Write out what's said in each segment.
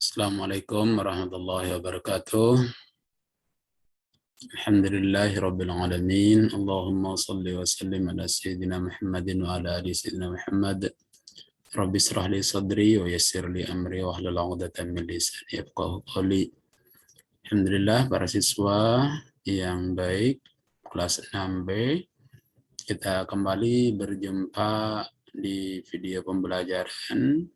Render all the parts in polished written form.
Assalamualaikum warahmatullahi wabarakatuh. Alhamdulillahirabbil alamin. Allahumma shalli wa sallim ala sayyidina Muhammadin wa ala ali sayyidina Muhammad. Rabbi israh li sadri wa yassir li amri wa hlul 'uqdatam min lisani yafqahu qawli. Alhamdulillah para siswa yang baik kelas 6B, kita kembali berjumpa di video pembelajaran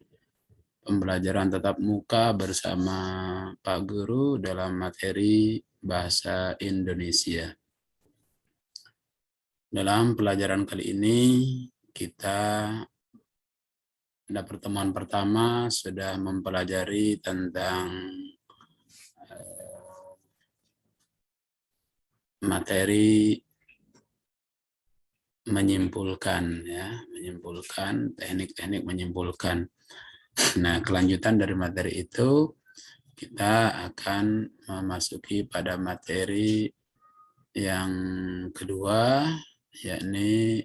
tatap muka bersama Pak Guru dalam materi Bahasa Indonesia. Dalam pelajaran kali ini, kita pada pertemuan pertama sudah mempelajari tentang materi menyimpulkan, teknik-teknik menyimpulkan. Nah, kelanjutan dari materi itu, kita akan memasuki pada materi yang kedua, yakni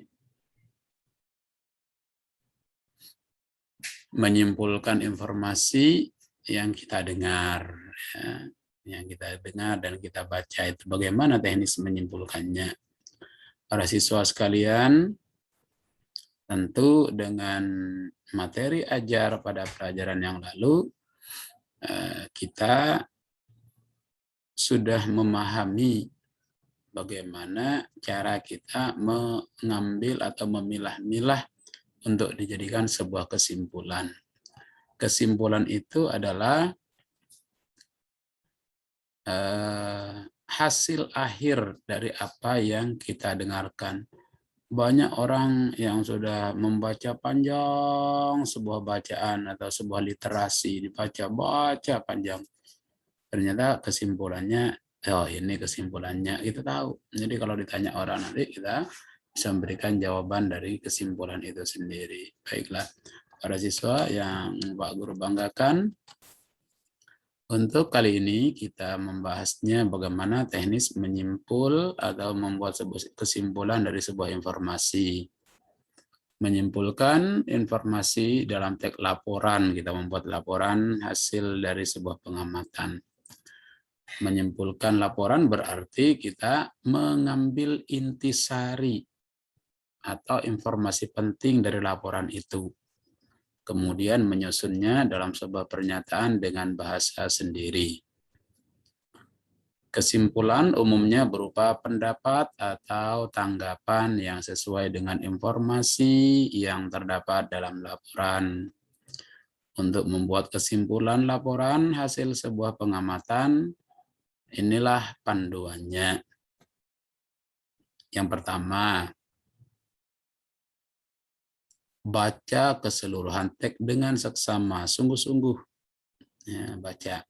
menyimpulkan informasi yang kita dengar, yang kita dengar dan kita baca itu. Bagaimana teknis menyimpulkannya? Para siswa sekalian, tentu dengan materi ajar pada pelajaran yang lalu, kita sudah memahami bagaimana cara kita mengambil atau memilah-milah untuk dijadikan sebuah kesimpulan. Kesimpulan itu adalah hasil akhir dari apa yang kita dengarkan. Banyak orang yang sudah membaca panjang sebuah bacaan atau sebuah literasi, dibaca panjang. Ternyata kesimpulannya, oh ini kesimpulannya, kita tahu. Jadi kalau ditanya orang nanti kita bisa memberikan jawaban dari kesimpulan itu sendiri. Baiklah, para siswa yang Pak Guru banggakan, untuk kali ini kita membahasnya bagaimana teknis menyimpul atau membuat sebuah kesimpulan dari sebuah informasi. Menyimpulkan informasi dalam teks laporan, kita membuat laporan hasil dari sebuah pengamatan. Menyimpulkan laporan berarti kita mengambil intisari atau informasi penting dari laporan itu. Kemudian menyusunnya dalam sebuah pernyataan dengan bahasa sendiri. Kesimpulan umumnya berupa pendapat atau tanggapan yang sesuai dengan informasi yang terdapat dalam laporan. Untuk membuat kesimpulan laporan hasil sebuah pengamatan, inilah panduannya. Yang pertama, baca keseluruhan teks dengan seksama, sungguh-sungguh. Ya, baca.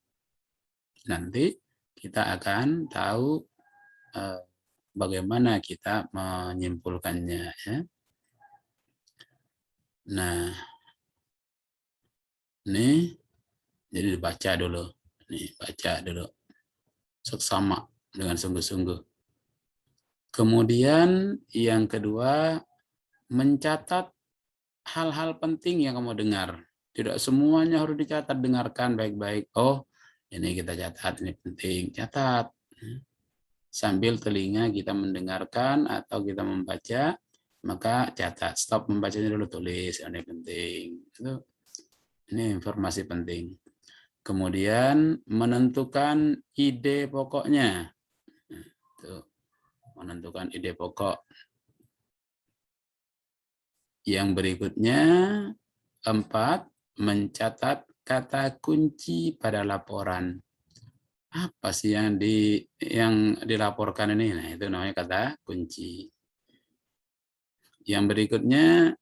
Nanti kita akan tahu bagaimana kita menyimpulkannya. Ya. Nah, ini jadi dibaca dulu. Nih, baca dulu. Seksama dengan sungguh-sungguh. Kemudian yang kedua, mencatat hal-hal penting yang kamu dengar. Tidak semuanya harus dicatat, dengarkan baik-baik. Oh, ini kita catat, ini penting. Catat. Sambil telinga kita mendengarkan atau kita membaca, maka catat. Stop membacanya dulu, tulis. Ini penting. Ini informasi penting. Kemudian menentukan ide pokoknya. Menentukan ide pokok. Yang berikutnya, 4, mencatat kata kunci pada laporan. Apa sih yang dilaporkan ini? Nah, itu namanya kata kunci. Yang berikutnya,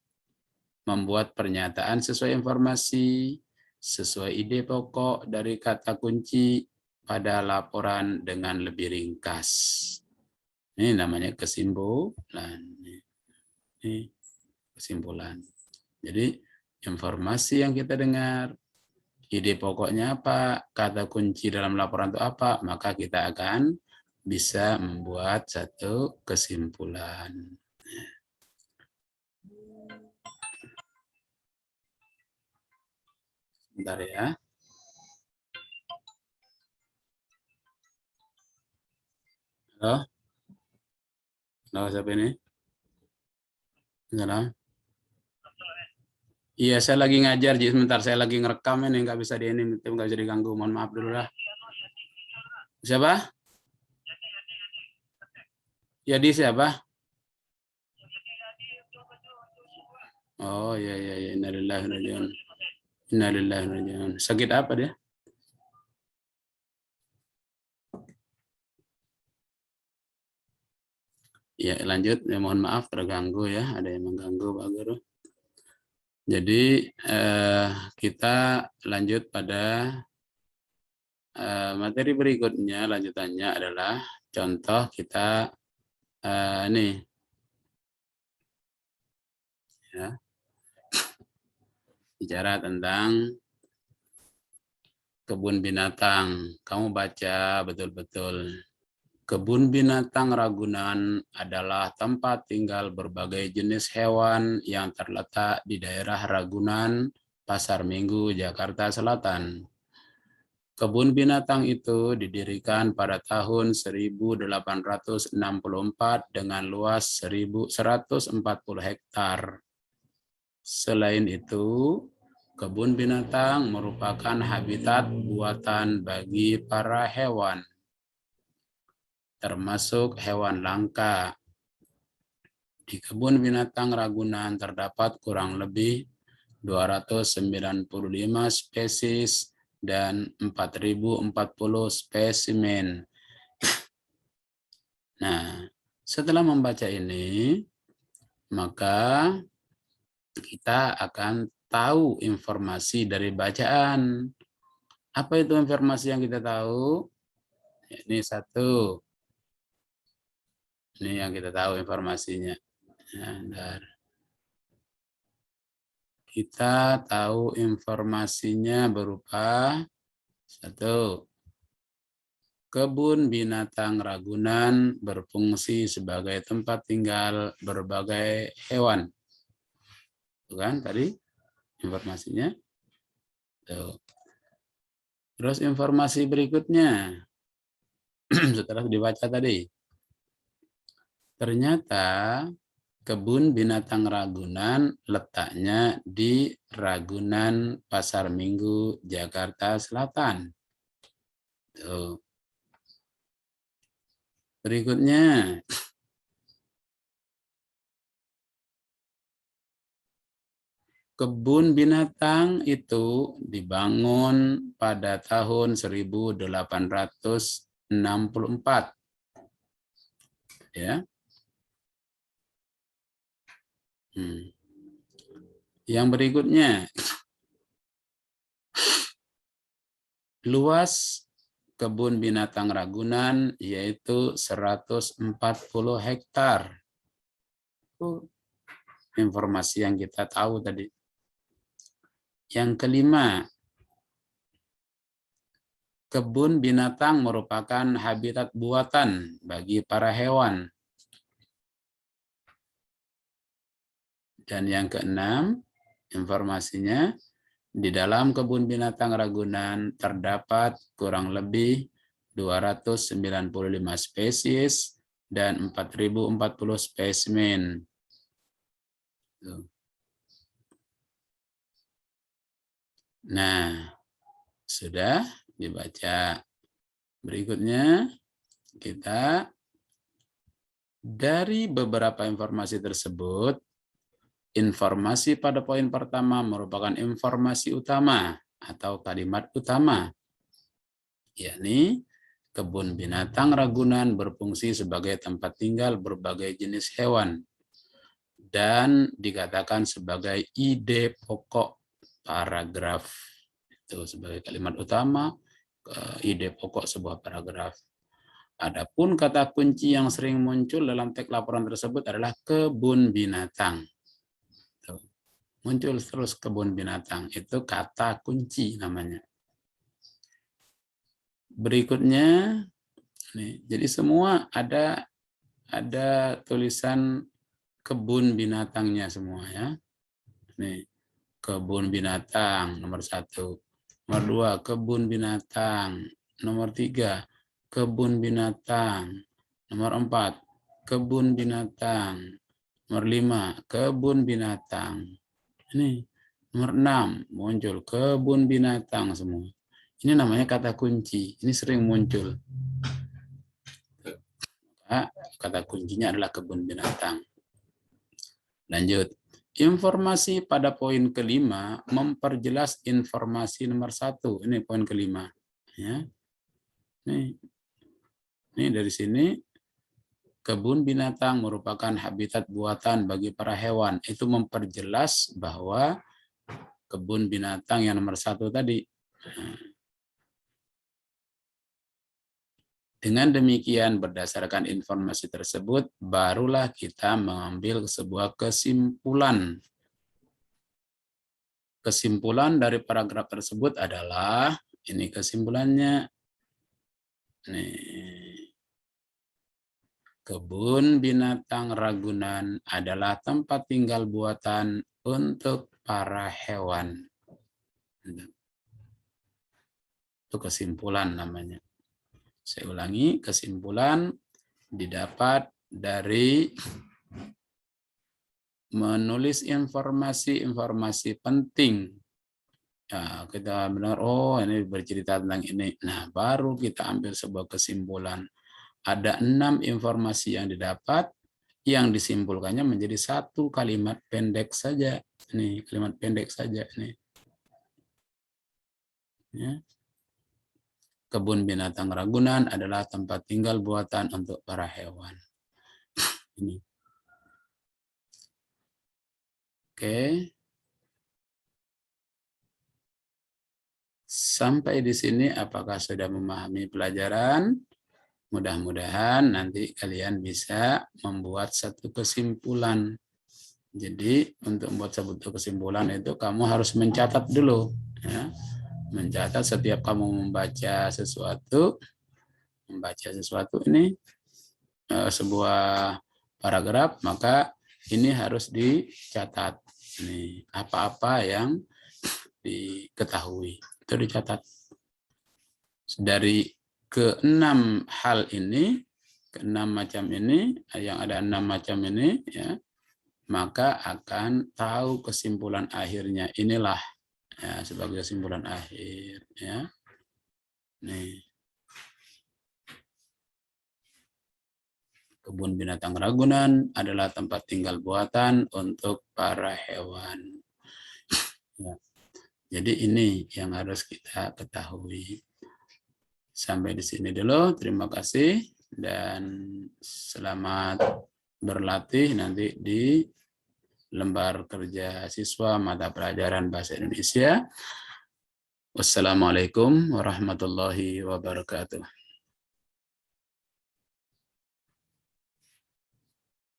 membuat pernyataan sesuai informasi, sesuai ide pokok dari kata kunci pada laporan dengan lebih ringkas. Ini namanya kesimpulan. Ini kesimpulan. Jadi informasi yang kita dengar, ide pokoknya apa, kata kunci dalam laporan itu apa, maka kita akan bisa membuat satu kesimpulan. Bentar ya. Halo, siapa ini? Salam. Iya, saya lagi ngajar, jadi sebentar saya lagi ngerekam ini, nggak bisa di ini, nggak bisa diganggu. Mohon maaf dulu lah. Siapa? Yadi siapa? Oh iya iya iya. Innalillahi wa inna ilaihi raji'un. Innalillahi wa inna ilaihi raji'un. Sakit apa dia? Ya lanjut. Ya, mohon maaf terganggu ya. Ada yang mengganggu Pak Guru. Jadi kita lanjut pada materi berikutnya. Lanjutannya adalah contoh kita ini ya, bicara tentang kebun binatang. Kamu baca betul-betul. Kebun binatang Ragunan adalah tempat tinggal berbagai jenis hewan yang terletak di daerah Ragunan, Pasar Minggu, Jakarta Selatan. Kebun binatang itu didirikan pada tahun 1864 dengan luas 1.140 hektar. Selain itu, kebun binatang merupakan habitat buatan bagi para hewan, termasuk hewan langka. Di kebun binatang Ragunan terdapat kurang lebih 295 spesies dan 4.040 spesimen. Nah, setelah membaca ini, maka kita akan tahu informasi dari bacaan. Apa itu informasi yang kita tahu? Ini satu. Ini yang kita tahu informasinya. Nah, kita tahu informasinya berupa satu. Kebun binatang Ragunan berfungsi sebagai tempat tinggal berbagai hewan. Bukan tadi informasinya? Tuh. Terus informasi berikutnya, setelah dibaca tadi, ternyata kebun binatang Ragunan letaknya di Ragunan Pasar Minggu, Jakarta Selatan. Tuh. Berikutnya, kebun binatang itu dibangun pada tahun 1864. Ya. Yang berikutnya, luas kebun binatang Ragunan yaitu 140 hektar. Itu informasi yang kita tahu tadi. Yang kelima, kebun binatang merupakan habitat buatan bagi para hewan. Dan yang keenam, informasinya, di dalam kebun binatang Ragunan terdapat kurang lebih 295 spesies dan 4.040 spesimen. Nah, sudah dibaca. Berikutnya, kita dari beberapa informasi tersebut, informasi pada poin pertama merupakan informasi utama atau kalimat utama, yakni kebun binatang Ragunan berfungsi sebagai tempat tinggal berbagai jenis hewan dan dikatakan sebagai ide pokok paragraf. Itu sebagai kalimat utama, ide pokok sebuah paragraf. Adapun kata kunci yang sering muncul dalam teks laporan tersebut adalah kebun binatang. Muncul terus kebun binatang, itu kata kunci namanya. Berikutnya, nih, jadi semua ada tulisan kebun binatangnya semua ya. Nih, kebun binatang nomor 1, nomor 2 kebun binatang, nomor 3 kebun binatang, nomor 4 kebun binatang. Nomor 5, kebun binatang. Ini nomor 6, muncul kebun binatang semua. Ini namanya kata kunci. Ini sering muncul. Kata kuncinya adalah kebun binatang. Lanjut. Informasi pada poin kelima memperjelas informasi nomor 1. Ini poin kelima. Ya. Ini dari sini, kebun binatang merupakan habitat buatan bagi para hewan. Itu memperjelas bahwa kebun binatang yang nomor 1 tadi. Dengan demikian, berdasarkan informasi tersebut, barulah kita mengambil sebuah kesimpulan. Kesimpulan dari paragraf tersebut adalah, ini kesimpulannya, kebun binatang Ragunan adalah tempat tinggal buatan untuk para hewan. Itu kesimpulan namanya. Saya ulangi, kesimpulan didapat dari menulis informasi-informasi penting. Ya, kita benar, oh ini bercerita tentang ini. Nah, baru kita ambil sebuah kesimpulan. Ada 6 informasi yang didapat, yang disimpulkannya menjadi 1 kalimat pendek saja. Ini kalimat pendek saja. Nih. Ya. Kebun binatang Ragunan adalah tempat tinggal buatan untuk para hewan. Ini. Oke. Sampai di sini apakah sudah memahami pelajaran? Mudah-mudahan nanti kalian bisa membuat satu kesimpulan. Jadi untuk membuat satu kesimpulan itu kamu harus mencatat dulu. Ya. Mencatat setiap kamu membaca sesuatu ini sebuah paragraf, maka ini harus dicatat. Ini apa-apa yang diketahui itu dicatat. Dari ke-6 hal ini, ke-6 macam ini, yang ada 6 macam ini, ya, maka akan tahu kesimpulan akhirnya. Inilah ya, sebagai kesimpulan akhir. Ya. Nih. Kebun binatang Ragunan adalah tempat tinggal buatan untuk para hewan. Ya. Jadi ini yang harus kita ketahui. Sampai di sini dulu. Terima kasih dan selamat berlatih nanti di lembar kerja siswa mata pelajaran Bahasa Indonesia. Wassalamualaikum warahmatullahi wabarakatuh.